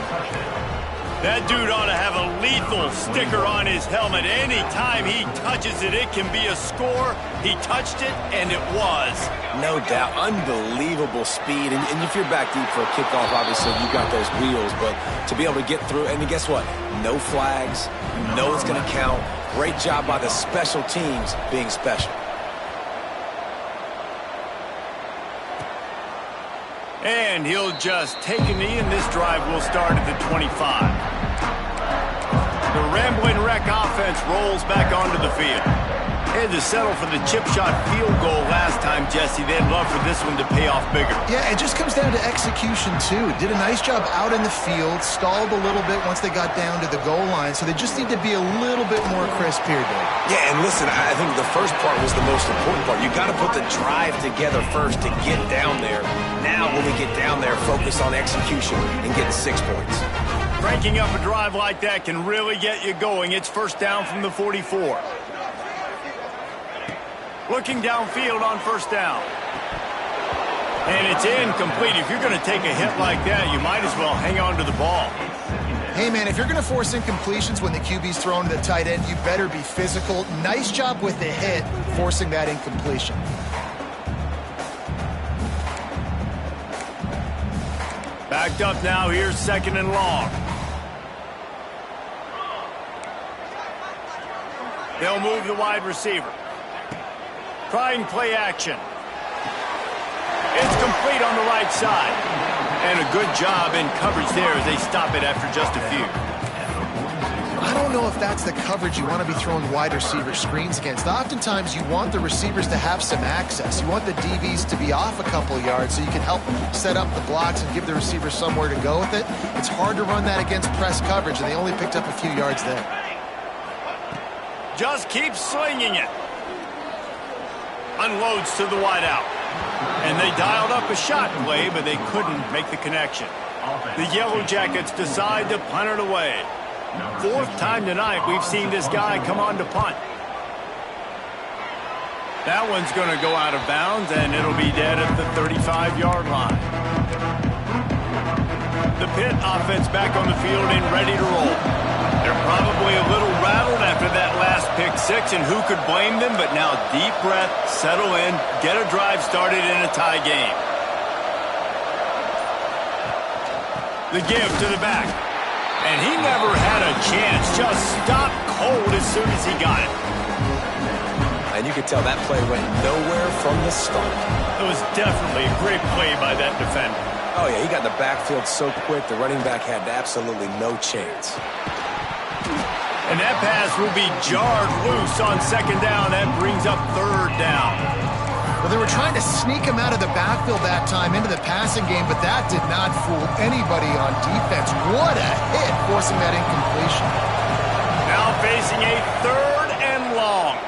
That dude ought to have a lethal sticker on his helmet. Anytime he touches it, it can be a score. He touched it, and it was. No doubt. Unbelievable speed. And if you're back deep for a kickoff, obviously you got those wheels. But to be able to get through, and guess what? No flags. You know it's going to count. Great job by the special teams being special. And he'll just take a knee, and this drive will start at the 25. The Rambling Wreck offense rolls back onto the field. Had to settle for the chip shot field goal last time, Jesse. They'd love for this one to pay off bigger. Yeah, it just comes down to execution, too. Did a nice job out in the field, stalled a little bit once they got down to the goal line, so they just need to be a little bit more crisp here, Dave. Yeah, and listen, I think the first part was the most important part. You got to put the drive together first to get down there. Now, when we get down there, focus on execution and getting 6 points. Cranking up a drive like that can really get you going. It's first down from the 44. Looking downfield on first down. And it's incomplete. If you're going to take a hit like that, you might as well hang on to the ball. Hey, man, if you're going to force incompletions when the QB's throwing to the tight end, you better be physical. Nice job with the hit, forcing that incompletion. Backed up now. Here's 2nd and long. They'll move the wide receiver. Trying play action. It's complete on the right side. And a good job in coverage there as they stop it after just a few. I don't know if that's the coverage you want to be throwing wide receiver screens against. Oftentimes, you want the receivers to have some access. You want the DBs to be off a couple yards so you can help set up the blocks and give the receiver somewhere to go with it. It's hard to run that against press coverage, and they only picked up a few yards there. Just keep slinging it. Unloads to the wideout. And they dialed up a shot play, but they couldn't make the connection. The Yellow Jackets decide to punt it away. 4th time tonight we've seen this guy come on to punt. That one's going to go out of bounds, and it'll be dead at the 35-yard line. The Pitt offense back on the field and ready to roll. They're probably a little rattled after that last pick six, and who could blame them? But now deep breath, settle in, get a drive started in a tie game. The give to the back. And he never had a chance. Just stopped cold as soon as he got it. And you could tell that play went nowhere from the start. It was definitely a great play by that defender. Oh, yeah, he got the backfield so quick, the running back had absolutely no chance. And that pass will be jarred loose on 2nd down. That brings up 3rd down. Well, they were trying to sneak him out of the backfield that time into the passing game, but that did not fool anybody on defense. What a hit, forcing that incompletion. Now facing a 3rd and long.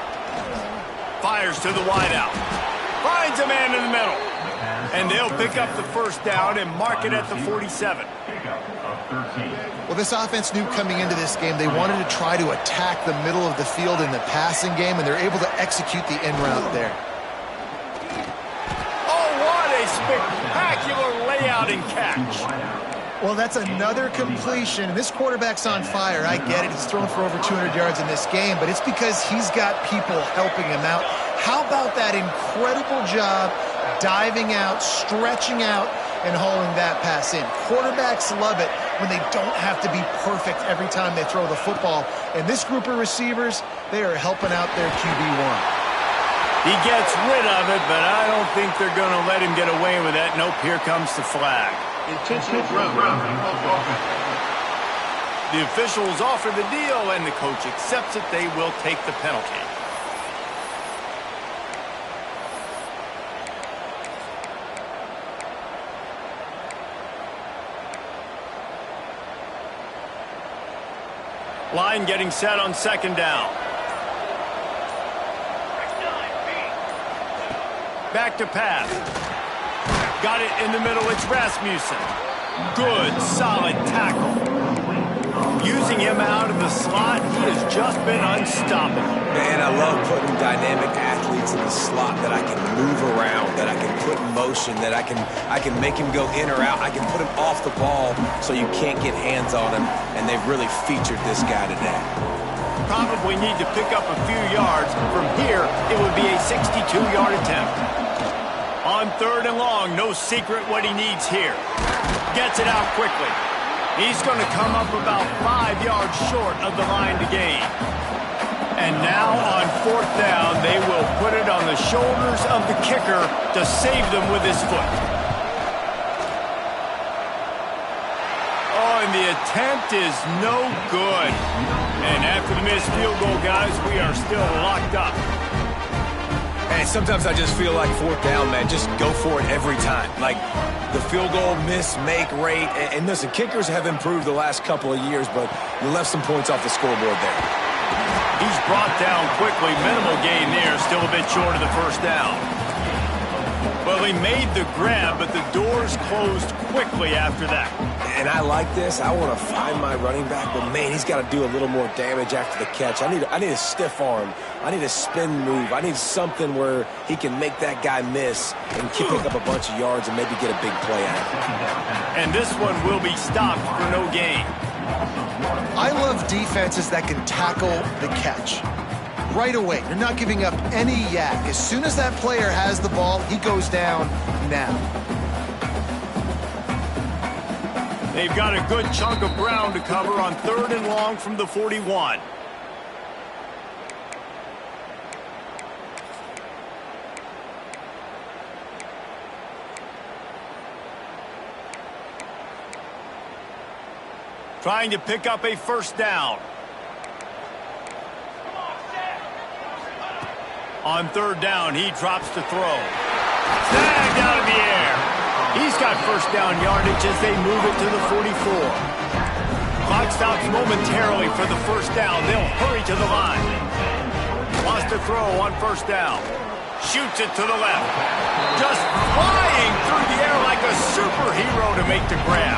Fires to the wideout. Finds a man in the middle. And they'll pick up the 1st down and mark it at the 47. Well, this offense knew coming into this game they wanted to try to attack the middle of the field in the passing game, and they're able to execute the in route there. Oh, what a spectacular layout and catch. Well, that's another completion. This quarterback's on fire. I get it. He's thrown for over 200 yards in this game, but it's because he's got people helping him out. How about that incredible job diving out, stretching out, and hauling that pass in? Quarterbacks love it when they don't have to be perfect every time they throw the football. And this group of receivers, they are helping out their QB1. He gets rid of it, but I don't think they're going to let him get away with that. Nope, here comes the flag. Intentional grounding. The officials offer the deal, and the coach accepts it. They will take the penalty. Line getting set on 2nd down. Back to pass. Got it in the middle. It's Rasmussen. Good, solid tackle. Using him out of the slot, he has just been unstoppable. Man, I love putting dynamic athletes in the slot that I can move around, that I can put in motion, that I can make him go in or out. I can put him off the ball so you can't get hands on him, and they've really featured this guy today. Probably need to pick up a few yards. From here, it would be a 62-yard attempt. On 3rd and long, no secret what he needs here. Gets it out quickly. He's going to come up about 5 yards short of the line to gain. And now on 4th down, they will put it on the shoulders of the kicker to save them with his foot. Oh, and the attempt is no good. And after the missed field goal, guys, we are still locked up. Hey, sometimes I just feel like 4th down, man, just go for it every time. Like the field goal miss-make rate. And listen, kickers have improved the last couple of years, but you left some points off the scoreboard there. He's brought down quickly. Minimal gain there. Still a bit short of the 1st down. Well, he made the grab, but the doors closed quickly after that. And I like this. I want to find my running back, but man, he's got to do a little more damage after the catch. I need a stiff arm. I need a spin move. I need something where he can make that guy miss and pick up a bunch of yards and maybe get a big play out of it. And this one will be stopped for no gain. I love defenses that can tackle the catch. Right away, you're not giving up any yak. As soon as that player has the ball, he goes down now. They've got a good chunk of ground to cover on 3rd and long from the 41. Trying to pick up a 1st down. On 3rd down, he drops to throw. Snagged out of the air. He's got 1st down yardage as they move it to the 44. Clock stops momentarily for the 1st down. They'll hurry to the line. Wants to throw on 1st down. Shoots it to the left. Just flying through the air like a superhero to make the grab.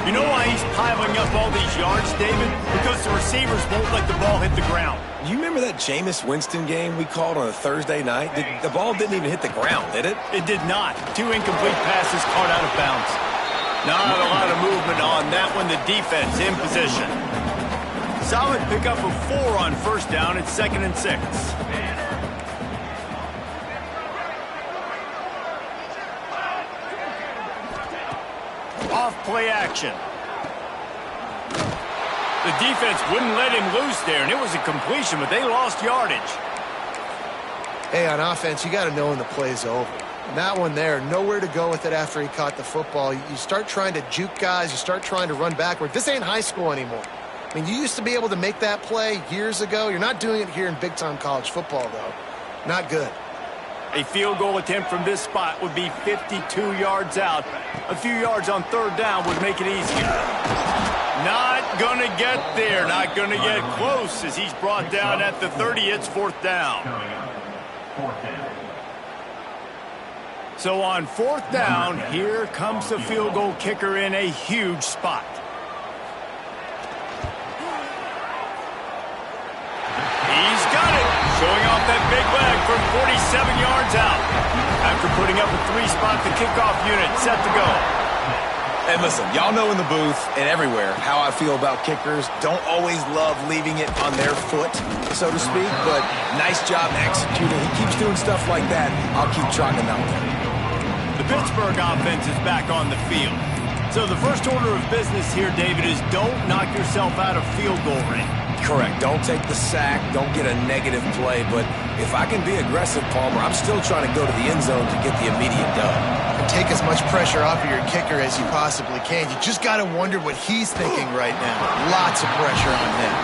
You know why he's piling up all these yards, David? Because the receivers won't let the ball hit the ground. You remember that Jameis Winston game we called on a Thursday night? The ball didn't even hit the ground, did it? It did not. 2 incomplete passes caught out of bounds. Not a lot of movement on that one. The defense in position. Solid pickup of 4 on 1st down. It's 2nd and 6. Off play action. The defense wouldn't let him loose there, and it was a completion, but they lost yardage. Hey, on offense, you got to know when the play's over. And that one there, nowhere to go with it after he caught the football. You start trying to juke guys. You start trying to run backward. This ain't high school anymore. I mean, you used to be able to make that play years ago. You're not doing it here in big-time college football, though. Not good. A field goal attempt from this spot would be 52 yards out. A few yards on third down would make it easier. Not going to get there. Not going to get close as he's brought down at the 30. It's fourth down. So on fourth down, here comes the field goal kicker in a huge spot. He's got it. Showing off that big leg from 47 yards out. After putting up a 3-spot, the kickoff unit set to go. And listen, y'all know in the booth and everywhere how I feel about kickers. Don't always love leaving it on their foot, so to speak, but nice job executing. He keeps doing stuff like that. I'll keep trotting him out there. The Pittsburgh offense is back on the field. So the first order of business here, David, is don't knock yourself out of field goal range. Correct. Don't take the sack. Don't get a negative play. But if I can be aggressive, Palmer, I'm still trying to go to the end zone to get the immediate dub. And take as much pressure off of your kicker as you possibly can. You just got to wonder what he's thinking right now. Lots of pressure on him.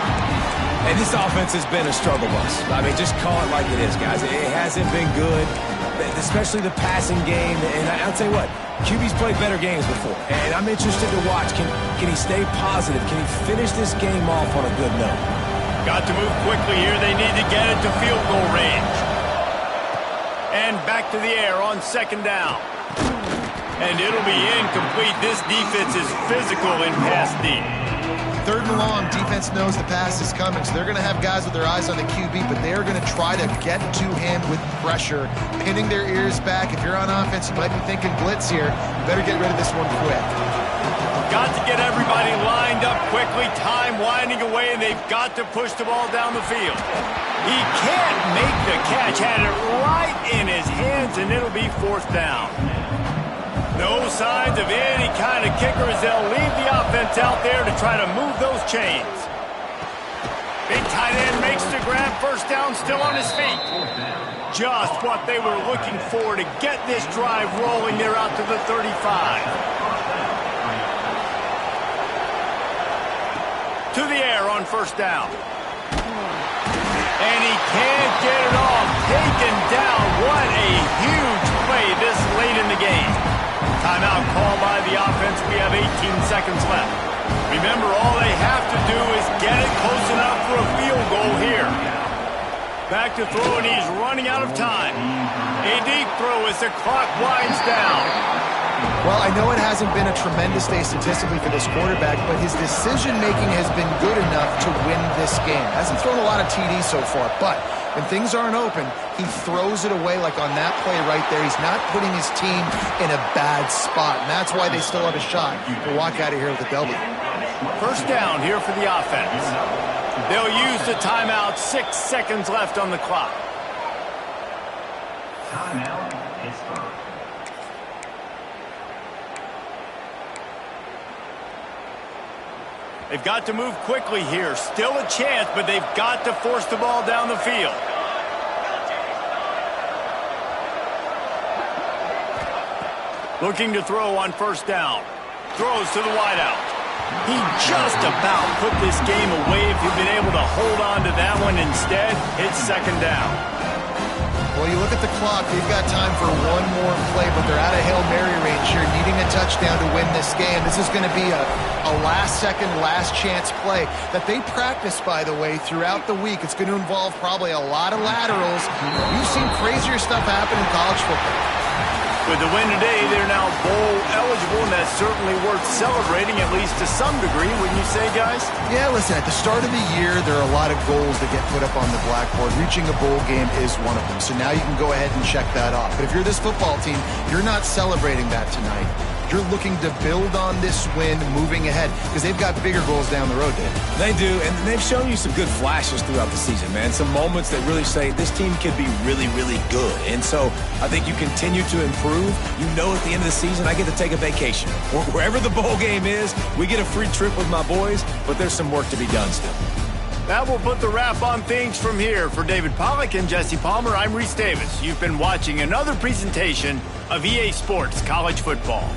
And this offense has been a struggle bus. I mean, just call it like it is, guys. It hasn't been good, especially the passing game. And I'll tell you what, QB's played better games before. And I'm interested to watch. Can he stay positive? Can he finish this game off on a good note? Got to move quickly here. They need to get it to field goal range. And back to the air on second down. And it'll be incomplete. This defense is physical in pass D. Third and long, defense knows the pass is coming, so they're going to have guys with their eyes on the QB, but they are going to try to get to him with pressure, pinning their ears back. If you're on offense, you might be thinking blitz here. You better get rid of this one quick. Got to get everybody lined up quickly, time winding away, and they've got to push the ball down the field. He can't make the catch, had it right in his hands, and it'll be fourth down. No signs of any kind of kicker as they'll leave the offense out there to try to move those chains. Big tight end makes the grab, first down, still on his feet. Just what they were looking for to get this drive rolling. They're out to the 35. To the air on first down. And he can't get it off. Taken down. What a huge play this late in the game. Timeout called by the offense. We have 18 seconds left. Remember, all they have to do is get it close enough for a field goal here. Back to throw, and he's running out of time. A deep throw as the clock winds down. Well, I know it hasn't been a tremendous day statistically for this quarterback, but his decision-making has been good enough to win this game. Hasn't thrown a lot of TDs so far, but when things aren't open, he throws it away like on that play right there. He's not putting his team in a bad spot, and that's why they still have a shot to walk out of here with a W. First down here for the offense. They'll use the timeout. 6 seconds left on the clock. Timeout, Pittsburgh. They've got to move quickly here. Still a chance, but they've got to force the ball down the field. Looking to throw on first down. Throws to the wideout. He just about put this game away if he'd been able to hold on to that one. Instead, it's second down. Well, you look at the clock, they've got time for one more play, but they're out of Hail Mary range here, needing a touchdown to win this game. This is going to be a last-second, last-chance play that they practice, by the way, throughout the week. It's going to involve probably a lot of laterals. You've seen crazier stuff happen in college football. With the win today, they're now bowl eligible, and that's certainly worth celebrating, at least to some degree, wouldn't you say, guys? Yeah, listen, at the start of the year, there are a lot of goals that get put up on the blackboard. Reaching a bowl game is one of them, so now you can go ahead and check that off. But if you're this football team, you're not celebrating that tonight. You're looking to build on this win moving ahead because they've got bigger goals down the road, Dave. They do, and they've shown you some good flashes throughout the season, man. Some moments that really say this team could be really, really good. And so I think you continue to improve. You know at the end of the season, I get to take a vacation. Wherever the bowl game is, we get a free trip with my boys, but there's some work to be done still. That will put the wrap on things from here. For David Pollack and Jesse Palmer, I'm Reese Davis. You've been watching another presentation of EA Sports College Football.